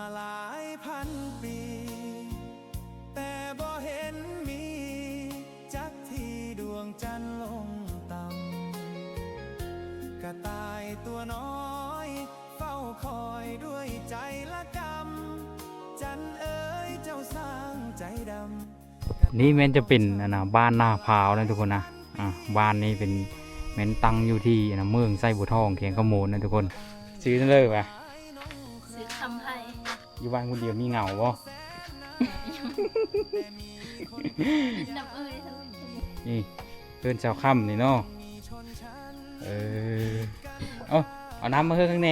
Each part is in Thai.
มาหลายพันปีแต่บ่เห็นมีจักที่ดวงจันทร์ลงต่ำกระต่ายตัวน้อยเฝ้าคอยด้วยใจละกำจันทร์เอ๋ยเจ้าสร้างใจดำนี่แม้นจะเป็นบ้านหน้าพร้าวนะทุกคนนะบ้านนี้เป็นแม้นตั้งอยู่ที่เมืองไส้บัวทองเขียงขโมนนะทุกคนซื้อนั่นเลยปะซื้อคำให้ อยู่บ้านคนเดียวมีเหงาบ่ น้ำเอ้ยทั้ง นี่เพื่อนชาวค่ำนี่เนาะเอาน้ำมาเฮือข้างใน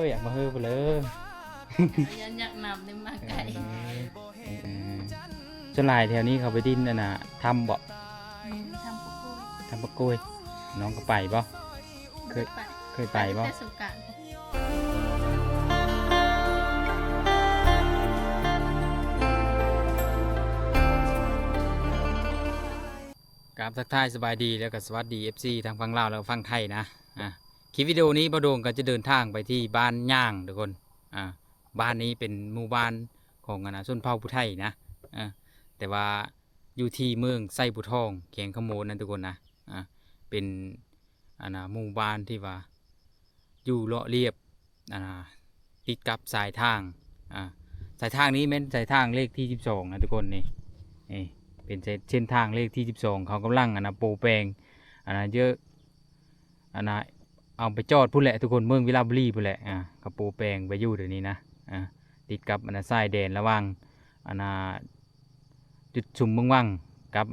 อยากมาเฮือไปเลย ยันอยากนำได้มาไกล ส่วนหลายแถวนี้เขาไปดิ้นทำบ่ ทำปะกุ้ย ทำปะกล้วยน้องก็ไปบ่เคยไปบ่ แต่สงกรานต์กราบทักทายสบายดีแล้วก็สวัสดี FC ทางฝั่งลาวแล้วก็ฝั่งไทยนะคลิปวิดีโอนี้บ่โดงก็จะเดินทางไปที่บ้านย่างทุกคนบ้านนี้เป็นหมู่บ้านของชนเผ่าผู้ไทยนะแต่ว่าอยู่ที่เมืองไส้บัวทองเขียงขโมนนั่นทุกคนนะเป็นหมู่บ้านที่ว่าอยู่เลาะเรียบติดกับสายทางสายทางนี้เป็นสายทางเลขที่12นะทุกคนนี่เป็นเส้นทางเลขที่12เขากำลังโปรแปลงเยอะเอาไปจอดพุ่นแหละทุกคนเมืองวิลาบุรีพุ่นแหละเขาโปรแปลงไปอยู่เดี๋ยวนี้นะติดกับสายแดนระหว่างจุดชุมเมืองวังกับเ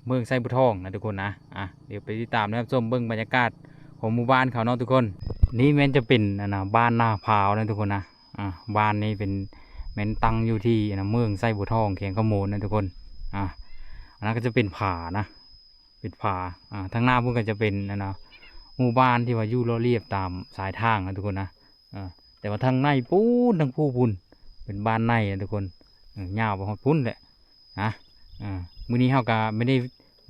มืองไส้บัวทองนะทุกคนนะเดี๋ยวไปติดตามนะครับชมเบื้องบรรยากาศของหมู่บ้านเขาเนาะทุกคนนี่แม้นจะเป็นบ้านหน้าพร้าวนะทุกคนนะบ้านนี้เป็นแม้นตั้งอยู่ที่เมืองไส้บัวทองเขียงขโมนนะทุกคนอันนั้นก็จะเป็นผานะเป็นผาทางหน้าพวกก็จะเป็นหมู่บ้านที่ว่าอยู่เรียบตามสายทางนะทุกคนนะแต่ว่าทางในปูนทางผู้พุนเป็นบ้านในนะทุกคนยาวไปหมดพุ้นแหละมื้อนี้เฮาก็ไม่ได้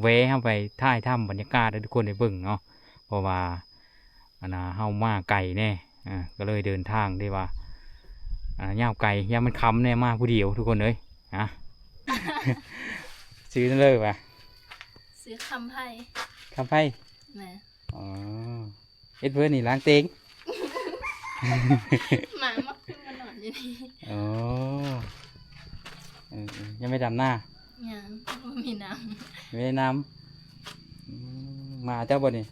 แวะเฮาไปถ่ายทำบรรยากาศให้ทุกคนได้เบิ่งเนาะเพราะว่าเฮามาไกลแน่ก็เลยเดินทางได้ว่ายาวไกลยามมันค่ำแน่มาผู้เดียวทุกคนเลยซื้อนั่นเลยป่ะซื้อคำให้ คำไพ่เอ็ดเพื่อนนี่ล้างเต็งหมามาขึ้นมานอนอยู่นี่ยังไม่ดำหน้ายังไม่มีน้ำไม่ได้น้ำมาเจ้าบ่นี่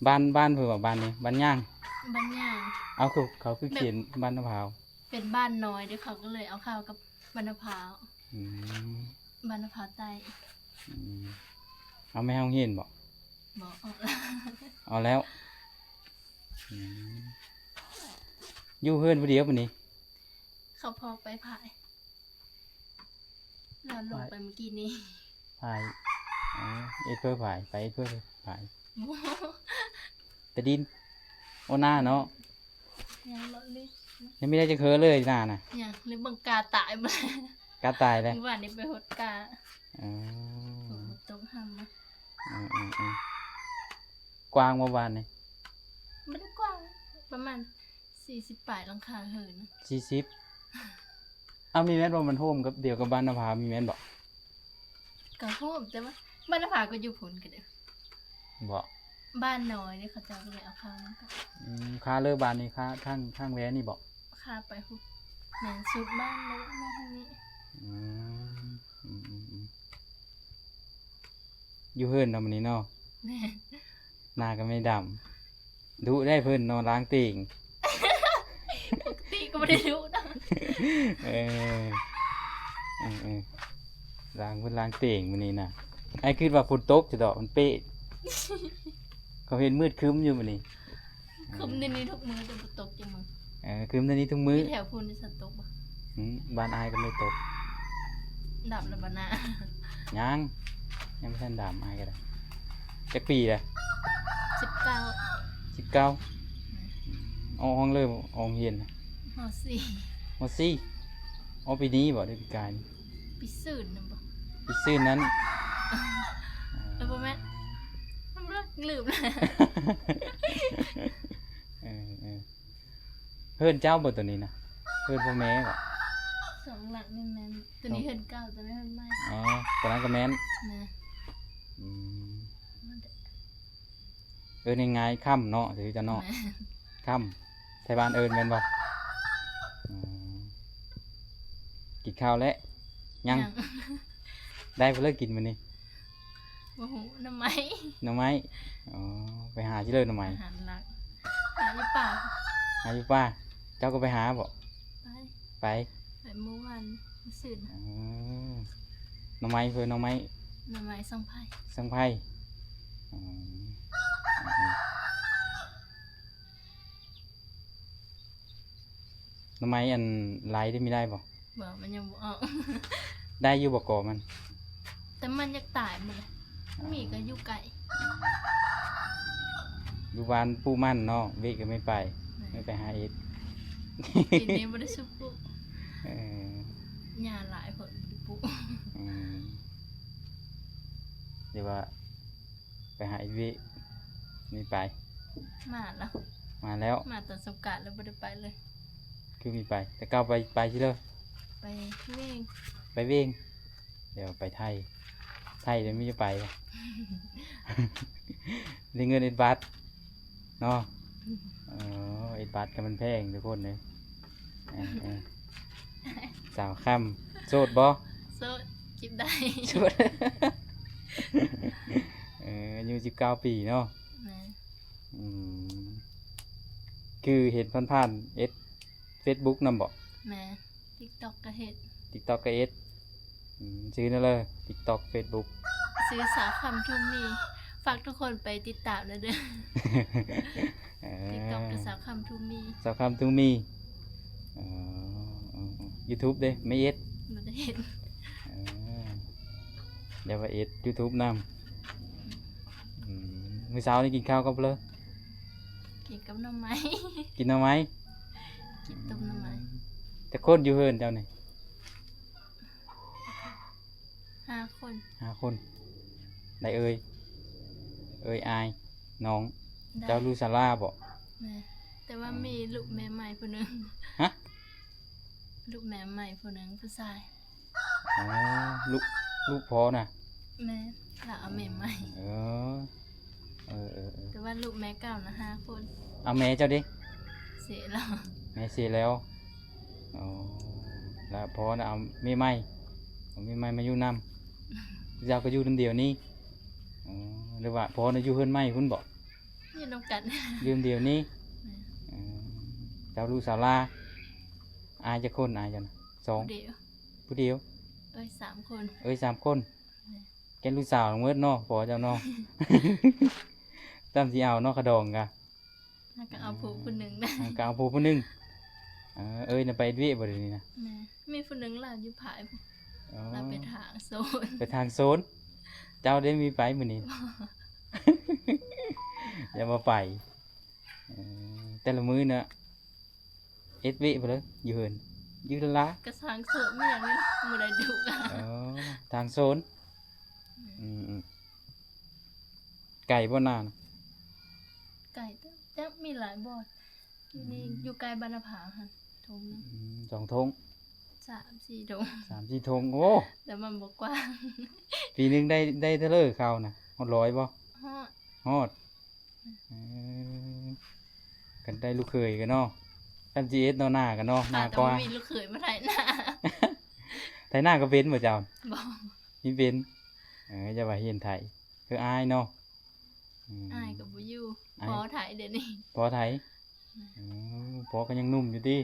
บ้านเพื่อว่าบ้านนี้บ้านย่างเอาเขาคือเขียนบ้านมะพร้าวเป็นบ้านน้อยด้วยเขาก็เลยเอาข้าวกับบ้านมะพร้าวบ้านมะพร้าวใต้เอาไม่ให้เห็นบอกเอาแล้วอยู่เพื่อนผู้เดียววันนี้เขาพอไปผายเราลงไปเมื่อกี้นี้ผายเอ็ดเพื่อผายไปเอ็ดเพื่อผายแต่ดินโอหน้าเนาะยังไม่ได้จะเคยเลยหน้าน่ะยังหรือบังกาตายมาก าตายเลยเมื่อวานนี้ไปหดกาตรงห้ำนะกว้างเมื่อวานนี่ไม่ได้กว้างประมาณ40 ปลายหลังคาเหิน40มีแม่นบ่มันโฮมกับเดียวกับบ้านนภามีแม่นบ่ก็โฮมแต่ว่าบ้านนภาก็อยู่ผลกันเด้อบ่บ้านน้อยนี่เขาจะเลยเอาข้าวนั่นก็ค่าเลิกบ้านนี่ค่าข้างแว้นี่บ่ค่าไปหุบแม่นสุดบ้านเลยมาทางนี้อยู่เพิ่นทำนี้เนาะหน้าก็ไม่ดำดุได้เพิ่นนอนล้างติ่งปกติก็ไม่ได้ดุนะล้างเพิ่นล้างติ่งมื้อนี้น่ะไอ้คิดว่าฝนตกจะดอกมันเป๊ะเขาเห็นมืดครึ้มอยู่มื้อนี้ครึ้มในนี้ทุกมื้อจะบ่ตกจังมึงครึ้มในนี้ทุกมื้อแถวพูนจะตกบ่บ้านอายก็ไม่ตกดับแล้วบ่น่ะยังไม่ทันดำอายก็ได้จักปีเลย19เอาห้องเลยห้องเย็นม.4ปีนี้บ่ได้ปีกายปีซื่นนะบ่ปีซื่นนั้นแล้วบ่แม่ ลืมแล้ว เออเออเฮือนเจ้าบ่ตัวนี้นะเฮือนพ่อแม่บ่ สองหลังนี่แม่นตัวนี้เฮือนเก่าตัวนี้เฮือนใหม่ อ๋อตัวนั้นก็แม่น แม่ อืม มันได้ เอิ้นง่ายๆค่ำเนาะถือจะเนาะ แม่ ค่ำไทยบ้านเอิ้นแม่นบ่อืมกินข้าวแล้วยังได้เพิ่นเลิกกินมื้อนี้ บ่ฮู้น้ำไหม หน่อไม้อ๋อไปหาที่เลยหน่อไม้ อาหารหลักหาอยู่ป่า หาอยู่ป้าเจ้าก็ไปหาบ่ ไป ไป ไปเมื่อวานมื้อซื่น อ๋อหน่อไม้เพิ่นหน่อไม้ น้ำไหมส่งไผ สังไพ่อืมหน่อไม้อันไหลได้มีได้บ่ บอกมันยังบ่ออก ได้อยู่บ่ก่อมัน แต่มันอยากตายหมดเลยมีก็อยู่ไกล อยู่บ้านปู่มั่นเนาะเวกก็ไม่ไป ไม่ แม่ ไปหาเอ็ด กินนี้บ่ได้สุปุ เออ หญ้าหลายผลบ่ได้ปุ อืมเดี๋ยวว่า ไปหาเอ็ดเวกไม่ไป มาแล้ว มาแล้ว มาตอนสงกรานต์แล้วบ่ได้ไปเลย คือมีไป แต่ก้าวไปที่เลย ไปเว่ง ไปเว้งเดี๋ยวไปไทย ไทยเดี๋ยวไม่จะไปวะ ได้เงินเอ็ดบัตเนาะเอ็ดบัตก็มันแพงทุกคนเลยเออสาวค่ำโสดบ่ โซดกินได้ โสด อายุ19 ปีเนาะ แม่ อืมคือเห็นผ่านๆเฟซบุ๊กนำบ่ แม่ TikTok ก็เฮ็ด TikTok ก็ชื่อนั่นเลย TikTok Facebook ซื้อสาวคำทุ่มมีฝากทุกคนไปติดตามนะเด้อ TikTok กับสาวคำทุ่มมี สาวคำตูมีYouTube เด้ไม่เอ็ด บ่ได้เฮ็ด เดี๋ยวว่าเอ็ด YouTube นำมื้อเช้านี่กินข้าวกับเลย กินกับหน้ำไม้ กินเอาไหม กินต้มหน้ำไม้ แต่คนอยู่เฮินเจ้านี่ 5 คน 5 คนได้เอ่ยอายน้อง ได้ เจ้าลูซาร่าบ่ แม่แต่ว่ามีลูกแม่ใหม่ผู้หนึง ฮะ ลูกแม่ใหม่ผู้หนึงผู้ชาย อ๋อลูกพ่อน่ะ แม่แล้วเอาแม่ใหม่ เออ แต่ว่าลูกแม่เก่านะ5 คน เอาแม่เจ้าดิ เสียแล้ว แม่เสียแล้วอ๋อแล้วพ่อน่ะเอาแม่ใหม่มาอยู่นำเจ้าก็อยู่นำเดียวนี้อ๋อหรือว่าพ่อน่ะอยู่เฮือนใหม่พุ่นบ่ อยู่นำกัน อยู่นำเดียวนี้ แม่ อืมเจ้าลูกสาวลาอายจะคนอายจังสอง เดียว ผู้เดียว เอ้ย3 คน เอ้ย3 คนแกนลูกสาวเมื่อเนาะพอเจ้าเนาะ ตามที่เอาเนาะขะดองกะ แล้วก็เอาผู้ผู้หนึงนะ กเอาผู้หนึงเอ้ยน่ะไปเวียบ่ได้นี่นะ แม่มีผู้หนึงล่ะอยู่ผาย อ๋อ เราไปทางโซน ไปทางโซน เจ้าได้มีไปมื้อนี้ อย่ามาไปแต่ละมื้อน่ะเอ็ดวิบ่เลยอยู่เหินอยู่ละ กระทางโซนไม่อย่างนี้บ่ได้ดุอ่ะ อ๋อทางโซนอืมไก่บ่นาน ไก่จะมีหลายบอดอยู่นี่อยู่ไกลบรรณภาหั่นทงหนึง 2 ทง 3-4 ดง 3-4 ทงโอ้ แต่มันบ่กว้าง ปีหนึงได้เท่าเลยข้าวน่ะฮอด100บ่ ฮอด ฮอดกันได้ลูกเขยกันเนาะทำ GS เนาะหน้ากันเนาะหน้า แต่ ก ว่า ว่า มีลูกเขยมาไถหน้า ไทยหน้าก็เป็นบ่เจ้า บ่ มีเป็นจะว่าเฮียนไทยคืออายเนาะ อายก็บ่อยู่ อ้าย พอไถเดี๋ยวนี้ พอไทยพอก็ยังหนุ่มอยู่ติ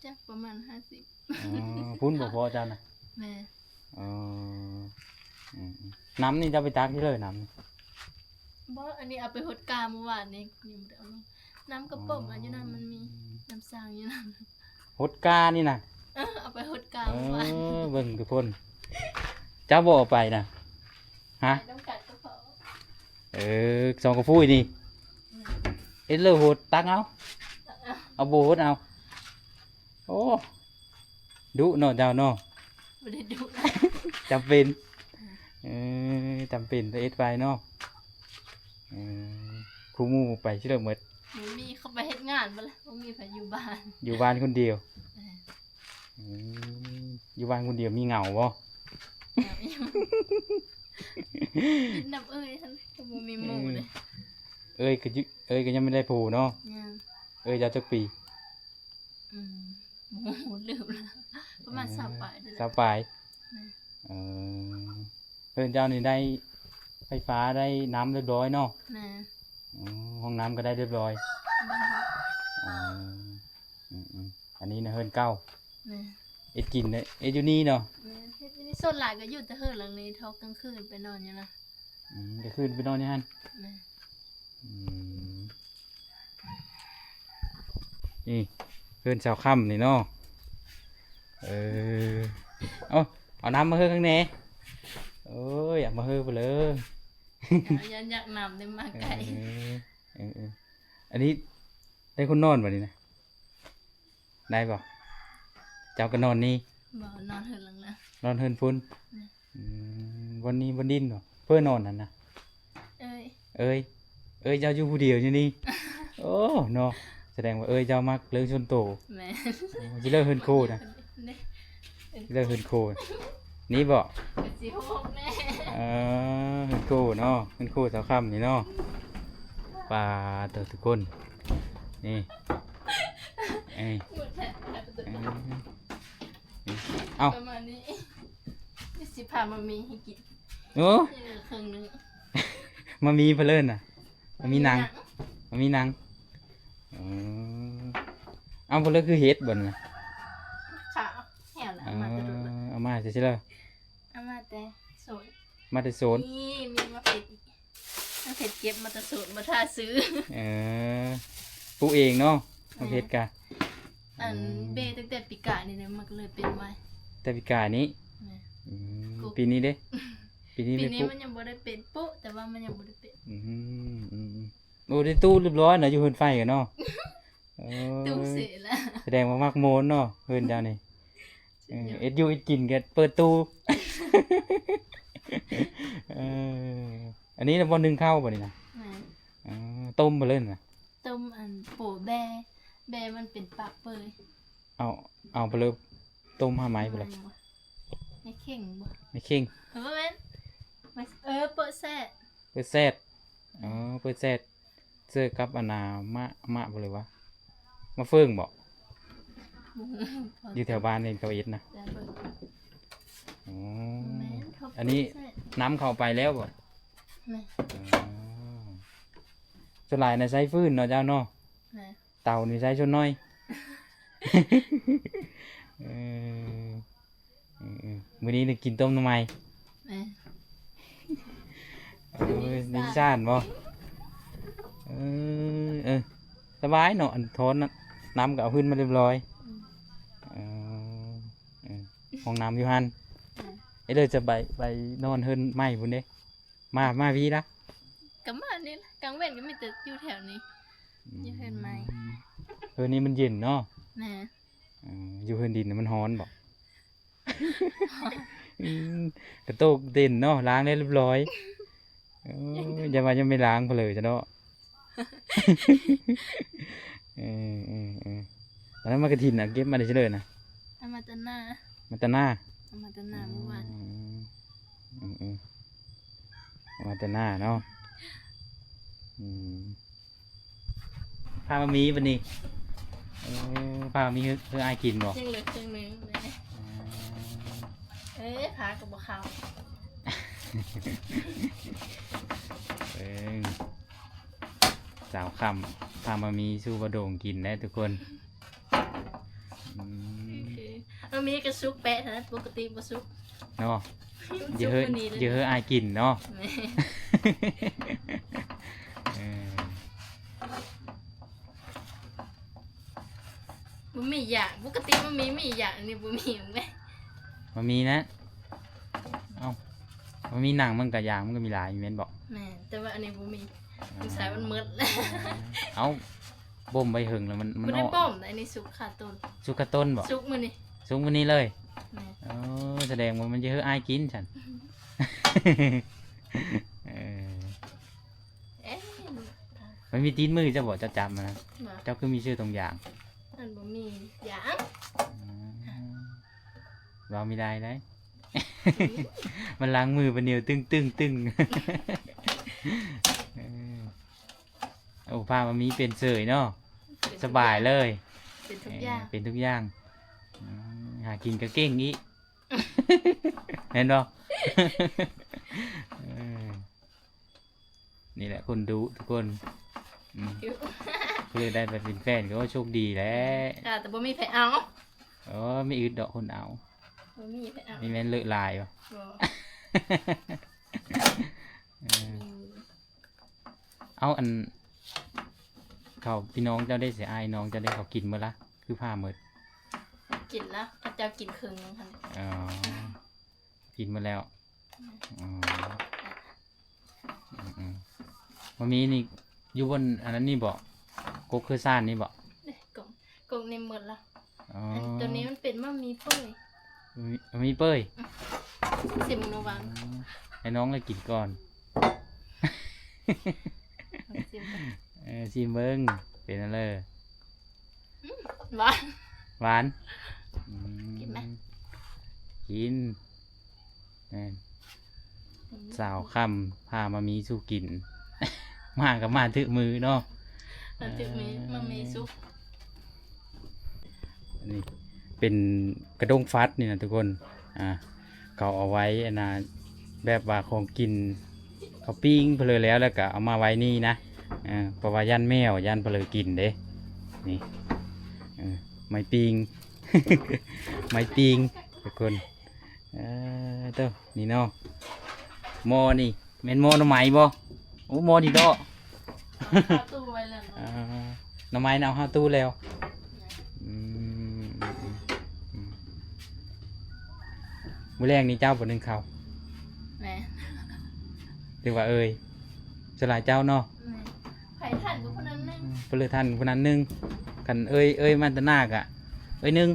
จักประมาณ50 พุ่นบ่พอเจ้าน่ะ แม่ อ๋อน้ำนี่จะไปตักที่เลยน้ำนี่ บ่อันนี้เอาไปหดกาเมื่อวานนี้ยังบ่ได้เอาลงน้ำกระป๋อมอันอยู่นั่นมันมีน้ำสร้างอยู่นั่น หดกานี่น่ะ เอาไปหดกาเมื่อวาน เบิ่งทุกคนเจ้าบ่เอาไปน่ะฮะ ไปต้องกัดก็พอ สองกระพุ้ยนี่เอ็ดเลอร์โหดตักเอาโบโหดเอาโอ้ดุเนาะเจ้าเนาะ บ่ได้ดุ จำเป็นจำเป็นตัวเอ็ดไปเนาะ อืมครูหมู่ไปชื่อเลิกหมด บ่มีเขาไปเฮ็ดงานบ่ล่ะบ่มีไผอยู่บ้าน อยู่บ้านคนเดียว เออ อืมอยู่บ้านคนเดียวมีเหงาบ่ เอาอีหยังกินน้ำเอ้ยท่านก็บ่มีหมู่เลย เอ้ยก็ยังไม่ได้ผูเนาะ ยัง เอ้ยยาวจักปี อืมหมู่ลืมแล้วประมาณ20ปลายเด้อ สาวปลาย แม่ เออเพิ่นเจ้านี่ได้ไฟฟ้าได้น้ำเรียบร้อยเนาะ แม่ อ๋อห้องน้ำก็ได้เรียบร้อย บ้าน อ๋ออันนี้นะเฮิรนเก้า แม่ เอ็ดกินเนี่ยเอ็ดอยู่นี่เนาะ แม่เฮ็ดอยู่นี่ส่วนหลายก็อยู่แต่เฮือนหลังนี้เท่ากลางคืนไปนอนอยู่นะ เดี๋ยวขึ้นไปนอนนี่ฮัน แม่ อืมนี่เฮิรนสาวค่ำนี่เนาะเออเอาน้ำมาเฮือข้างในโอ้ยอยากมาเฮือไปเลย ยันอยากนำได้มา เอ ไกล อันนี้ได้คนนอนบ่นี่นะได้ป่ะเจ้าก็นอนนี่ บ่นอนเฮือนหลังนะ นอนเฮิรนฟุ้น อืม วันนี้วันดินเหรอเพื่อนอนนั่นนะ เอ้ย เอ้ยเจ้าอยู่ผู้เดียวอยู่นี่ โอ้เนาะแสดงว่าเจ้ามักเรื่องชนโต แม่ จะเลิกเฮิรนโคนะ นี่ เลิกเฮิรนโคนี่บ่ กะสิโฮกแน่ เฮิรนโคเนาะเฮิรนโคสาวค่ำนี่เนาะปลาตัวทุกคนนี่เอ้ย หมดแท้ประตู เอ้า ประมาณนี้นี่สิพามามีให้กิน โอ้ นี่เหลือครึ่งหนึง มามีเพนเลินน่ะมามีนางมามีนางเอาเพนเลินคือเฮ็ดบ่นน่ะ ขาแหวแล้วมาแต่ดุละ เอามาใช่เลย เอามาแต่โสด มาแต่โซน นี่มีมาเผ็ดอีกมาเผ็ดเก็บมาแต่โสดมาท่าซื้อ เออปลูกเองเนาะมาเพชรกะ อันเบตั้งแต่ปีกานี่เนี่ยมันก็เลยเป็นไว้ แต่ปีกายนี้ แม่ อืม ปลูก ปีนี้เด้ปีนี้ ปี ไม่ นี้ ปลูก มันยังบ่ได้เป็นปุ๊แต่ว่ามันยังบ่ได้เป็น โอ้ได้ตู้เรียบร้อยนะอยู่เฮือนไฟกันเนาะเออ ตู้เสียแล้ว แสดงว่ามักโมนเนาะเฮือนเจ้านี่เอ็ดอยู่เอ็ดกินกันเปิดตู้ เอออันนี้นะบ่นึ่งข้าวบ่นี่นะ แม่ ต้มมาเล่นนะ ต้มอันโปะแบมันเป็นปากเปย เอาไปเลยต้มห้าไม้ไปเลย ไม่เข่งบ่ ไม่เข่ง เออแม่นไม่เปิดแซ่ เปิดแซดเปิดแซดเสื้อกับอนามะไปเลยวะมาเฟื่องบอกอยู่แถวบ้านเองเขาเอ็ดนะ แต่เปิด อ๋อ แม่นเขาเปิด อันนี้ แซ่ น้ำเข้าไปแล้วบ่ แม่ ส่วนหลายในะใช้ฟืนเนาะเจ้าเนาะ แม่ เต่านี่ใช้ชนน้อย เออมื้อนี้ได้กินต้มทำไม แม่ นิชานบ่สบายเนาะอันโทนน่ะน้ำก็เอาขึ้นมาเรียบร้อยห้องน้ำอยู่หันเลยจะไปนอนเฮิรนไหมพุ่นเด้มาพี่ละ ก็มานี่ล่ะกลางเว้นก็มีแต่อยู่แถวนี้ อยู่เฮิรนไหม เฮิรนนี้มันเย็นเนาะ แม่ อยู่เฮิรนดินน่ะมันร้อนบ่ กระโตกเด่นเนาะล้างได้เรียบร้อยอย่ามายังไม่ล้างเพนเลยจ้ะเนาะ ตอนนั้นมากระถินน่ะเก็บมาได้เฉลยนะ เอามาแตหน้า มาแตหน้า เอามาแตหน้าเมื่อวาน มาแตหน้าเนาะพามามีวันนี้พามามีคืออายกินบ่ ยังเหลือครึ่งหนึงแม่พากับบ่เข้า สาวคำพามามีสู้บะโด่งกินได้ทุกคนมันมีกระซุกแปะเท่านั้นปกติบ่ซุก เนาะเย ซุก อะ กว่านี้เลย เยอะอายกินเนาะ แม่ เออ บ่มีอย่างปกติมันมีอย่างนี่บ่มีแม่ มามีนะเอ้ามามีหนังมันกับยางมันก็มีหลายอยู่แม่นบอก แม่แต่ว่าอันนี้บ่มีสงสัยมันหมดแล้ว เอ้าบ่มใบหึงแล้วมัน บ่ได้ ออก ป้อมอันนี้ซุกขาต้น สุกระต้นบอก ซุกมื้อนี้ สูงกวันนี้เลย แม่ แสดงว่ามันเยอะอายกินฉัน เออ เอ๊ะ มันมีตีนมือเจ้าบ่เจ้าจับมันนะ มา เจ้าคือมีชื่อตรงอย่าง อันบ่มีหยัง เราไม่ได้ได้ มันล้างมือเป็นเหนียวตึงตึงตึง เออโอ้พามามีเป็นเสยเนาะสบายเลย เป็นทุกอย่าง เป็นทุกอย่างหากินก็เก่งอี เห็นบ่ เออนี่แหละคนดูทุกคนเพื่อได้ไปเป็นแฟนก็โชคดีแล้ว แต่บ่มีไผเอา อ๋อไม่อึดดอกคนเอา บ่มีไผเอา มีแม่นเลอะลายบ่ บ่ เออเอาอันเขาพี่น้องเจ้าได้เสียอายน้องเจ้าได้เขากินเมื่อละคือผ้าหมด กินแล้วเขาเจ้ากินครึ่งนึงคั่น อ๋อกินมาแล้วอ๋ออืมวันนี้นี่อยู่บนอันนั้นนี่บอกกกคือซ่านนี่บอก เด้กงในหมดละ อ๋อ อันตัวนี้มันเป็นมะมีเปื่อย มีเป้ย สิมโนวัง ให้น้องเลยกินก่อน สิมก่อน ชิมเบิ้งเป็นอะไร หวาน หวาน กินไหม กินนั่นสาวคำพามามีสู้กิน มากับมาถือมือเนาะ แล้วจึงมีมะมีซุป อันนี้เป็นกระด้งฟัดนี่นะทุกคนเขาเอาไว้อันนะแบบว่าของกินเขาปิ้งเพลอแล้วก็เอามาไว้นี่นะเพราะว่ายันแมวยันเพลอกินเด้นี่ไม่ปิ้ง ไม่ปิ้งทุกคนเต้านี่เนาะหม้อนี่แม่นหม้อหน่อไม้บ่โอ้หม้อดีดอก เอาตู้ไว้แล้วเนาะ หน่อไม้เอาห้าตู้แล้วอืมมื้อแรกนี่เจ้าบ่นึงข้าว แหม่ ถือว่าเอ้ยสลายเจ้าเนาะ แหม่ไผท่านกับคนนั้นนึง เปลือท่านคนนั้นหนึงกันเอ้ยมันตะหน้ากะเอ้ยหนึง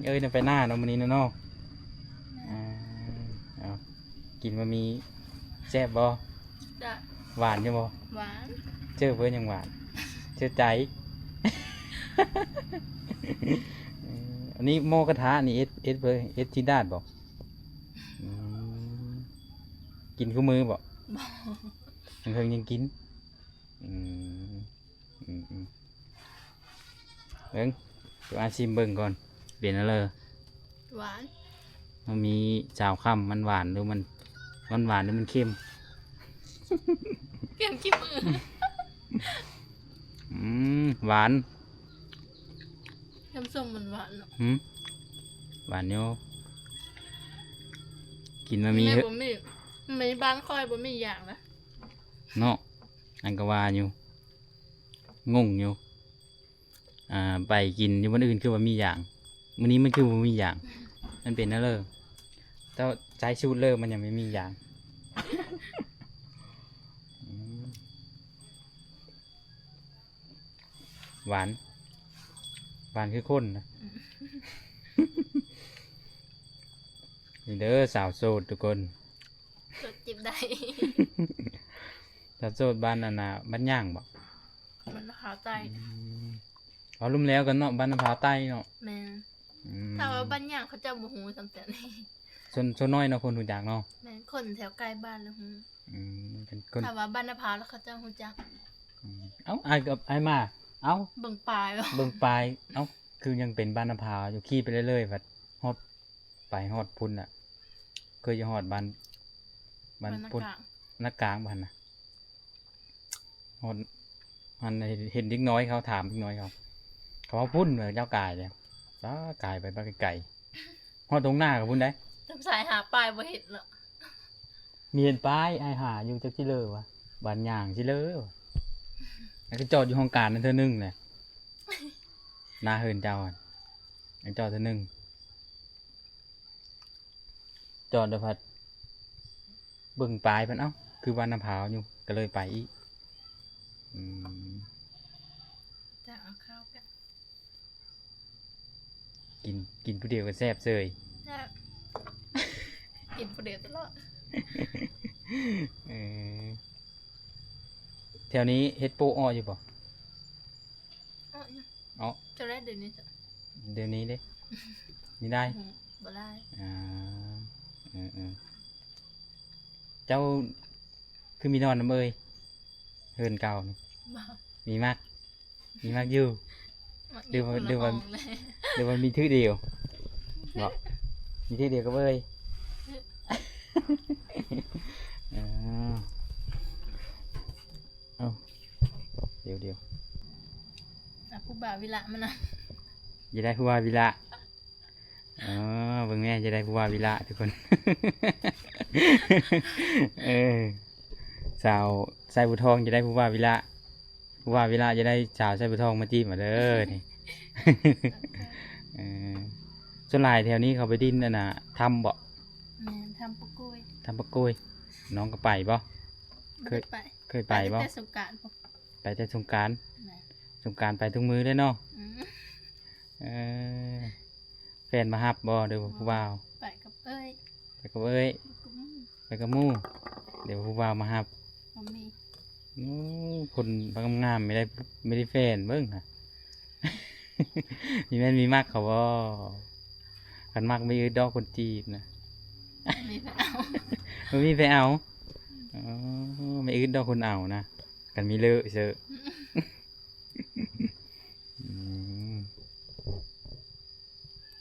เอ้ยน่ะไปหน้าเนาะมื้อนี้เนาะเอากินมามีแซ่บบ่ จ้ะ หวานใช่บ่ หวาน เจอเพิ่นยังหวานเจอใจ อันนี้โมกระทะนี่เอสเบอร์เอสที่ด้านบอกกินคู่มือบอกยังเคยยังกินเบิ่งเดี๋ยวอาชิมเบิ่งก่อนเปลี่ยนอะไร หวาน มันมีจาวค่ำมันหวานหรือมันหวานหรือมันเค็ม เก็บขี้มือ หวาน น้ำส้มมันหวานเนาะ หวานอยู่กินมามี แม่ เหอะ บ่มีไม่บ้านค่อยบ่มีอย่างนะ เนาะอันก็ว่าอยู่งงอยู่ไปกินอยู่วันอื่นคือว่ามีอย่างมื้อนี้มันคือว่ามีอย่าง มันเป็นนั่นเลยแต่ใจชูดเลยมันยังไม่มีอย่าง หวานคือข้นนะ นี่เด้อสาวโสดทุกคน สดจิบได้ สาวโสดบ้านนานาบ้านย่างบ่ มันขาวใจ เอาลุ่มแล้วกันเนาะบ้านน้ำพร้าวใต้เนาะ แม่ถ้าว่าบ้านย่างเขาจะบ่ฮู้สำแต่นี่ ส่วนน้อยเนาะคนหูจักเนาะ แม่นคนแถวใกล้บ้านแล้วฮู้ เป็นคน ถ้าว่าบ้านนภาแล้วเขาจะฮู้จัก เอ้าไอ้กับไอ้มาเอ้า เบิ่งปลายบ่ เบิ่งปลายเอ้าคือยังเป็นบ้านน้ำพร้าวอยู่ขี่ไปเรื่อยๆแบบฮอดไปฮอดพุ่นอ่ะเคยจะฮอดบ้าน บ้าน พุ่น กลาง นักกลางบ้านน่ะฮอดมันเห็นเด็กน้อยเขาถามเด็กน้อยเขาว่าพุ่นเหมือนเจ้ากายเลยจ้ากายไปบ้านไกลๆฮอดตรงหน้ากับพุ่นได้ ต้องสายหาปลายบ่เห็นหรอก มีเห็นป้ายไอหาอยู่จักที่เลอวะบ้านย่างที่เลอวะแล้วก็จอดอยู่ห้องการนั่นเธอหนึ่งเลยหน้าเฮินเจ้าอ่ะไอ้จอดเธอหนึ่งจอดเดี๋ยวพัดเบิ่งปลายเพิ่นเอ้าคือบ้านน้ำพร้าวอยู่ก็เลยไปอีก จะเอาข้าวกัน กินผู้เดียวก็แซ่บเสย จะกินผู้เดียวตลอด เออ วนี้เฮ็ดโปะอ้ออยู่บ่ อ้อนะ อ๋อ จะได้เดี๋ยวนี้จ้ะ เดี๋ยวนี้เด้มีได้ บ่ได้ อ่าเจ้าคือมีนอนน้ำเอ้ยเฮินเก่านี่ บ่ มีมากอยู่ มัก เดี๋ยว คนละ เดี๋ยววัน ห้องเลย เดี๋ยวมันมีทื่อเดียวบอกมีทื่อเดียวก็เอ้ยอ่าเอาเดี๋ยว อ่ะผู้บ่าววิละมันนะ จะได้ผู้ว่าวิระอ๋อเบิ่งแม่จะได้ผู้ว่าวิระทุกคน เออสาวไซบุทองจะได้ผู้ว่าวิระผู้ว่าวิระจะได้สาวไซบุทองมาจีบมาเด้อนี่ เออส่วนหลายแถวนี้เขาไปดิ้นน่ะนะทำบ่ แม่นทำปะกล้วย ทำปะกล้วยน้องก็ไปบ่ เคย บ่ได้ เคยไปบ่ แต่สงกรานต์พวก ไปแต่สงกรานต์ นะ สงกรานต์ไปทุกมื้อเลยเนาะ อืม เออแฟนมาฮับบ่เดี๋ยวผู้บ่าว ไปกับเอ้ย ไปกับเอ้ย กับมึง ไปกับหมู่เดี๋ยวผู้บ่าวมาฮับ บ่มี โอ้คนบางงามๆไม่ได้แฟนเบิ่งค่ะ มีแม่นมีมักเขาบ่คันมักไม่อึดดอกคนจีบนะ มีไปเอา มันมีไปเอาอ๋อไม่อึดดอกคนเอานะกันมีเลอะเซอะอืม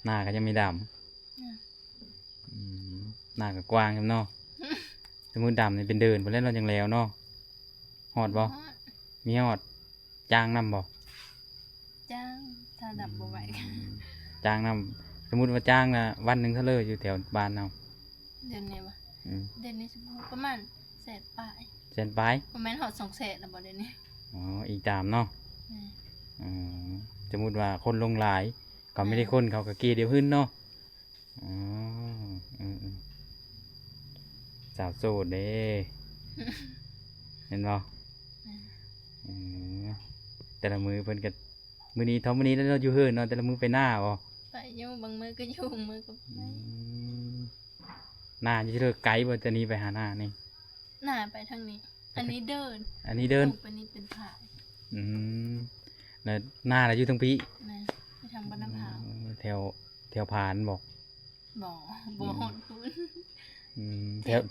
หน้าก็ยังไม่ดำอืมหน้าก็กว้างครับเนาะสมมุติดำนี่เป็นเดินไปแล้วเราจังแล้วเนาะฮอดบ่มีฮอดจ้างนำบ่ จ้างถ้าดับบ่ไหวกัน จ้างนำสมมุติว่าจ้างนะวันหนึงเท่าเลยอยู่แถวบ้านเรา เดือนนี้วะ อืม เดือนนี้สิบประมาณแสนปลาย เส้นปลาย ประมาณหอด2 แสนแล้วบ่เดือนนี้ อ๋ออีกตามเนาะ แม่ อืมสมมุติว่าคนลงหลายเขาไม่ได้คนเขาก็เกลียเดียวขึ้นเนาะอ๋อสาวโสดเด้ เห็นบ่อืมแต่ละมือเพิ่นก็มื้อนี้เท่ามื้อนี้แล้วเราอยู่เฮือนเนาะแต่ละมือไปหน้าบ่ ไปอยู่บางมือก็อยู่บางมือก็ไป อืมหน้าอยู่เด้อไกลบ่แต่นี้ไปหาหน้านี่ หน้าไปทางนี้ อันนี้เดิน อันนี้เดิน ไปนี่เป็นผาย อืมแล้วหน้าน่ะอยู่ตรงพี่ แม่ไปทางบ้านน้ำพร้าว แถวผานบอก บ่หอดคุณ แถว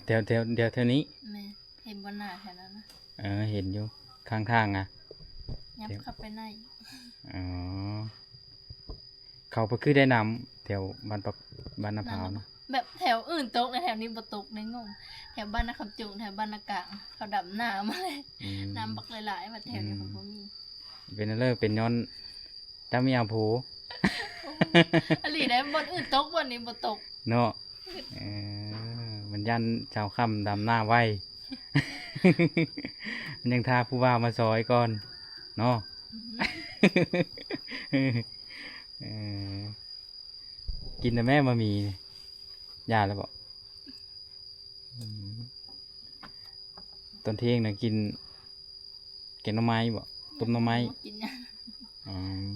นี้ แม่เห็นบนหน้าแถวนั้นนะ เห็นอยู่ข้างทางอ่ะ ยับเข้าไปใน อ๋อเขาไปคือได้นำแถวบ้านนาพร้าวเนาะ แบบแถวอื่นตกนะแถวนี้บ่ตกในงงแถวบ้านนาคำจุงแถวบ้านนากลางเขาดำน้ำมาเลย อืม น้ำบักหลายๆมาแถวนี้เขาบ่มี เป็นอะไรเป็นย้อนถ้าไม่เอาผู อหลีได้บนอื่นตกบนนี้บ่ตก เนาะมันยันชาวค่ำดำหน้าไว้ มันยังทาผู้ว่ามาซอยก่อนเนาะ เออกินแต่แม่มามียาแล้วบอกตอนเที่ยงนะกินหน่อไม้บอกต้มหน่อไม้ กินยัง อืม